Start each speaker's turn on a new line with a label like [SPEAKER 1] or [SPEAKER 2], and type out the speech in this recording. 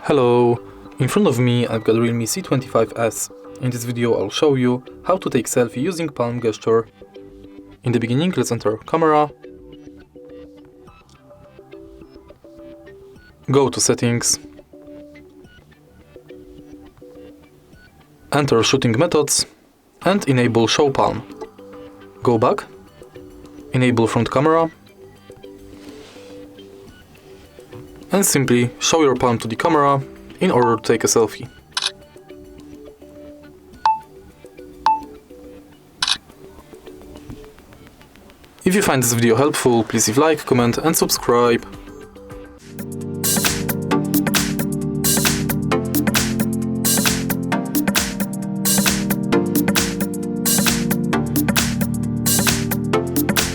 [SPEAKER 1] Hello! In front of me I've got REALME C25s. In this video I'll show you how to take selfie using palm gesture. In the beginning let's enter camera, go to settings, enter shooting methods and enable show palm. Go back, enable front camera and simply show your palm to the camera in order to take a selfie. If you find this video helpful, please leave a like, comment and subscribe.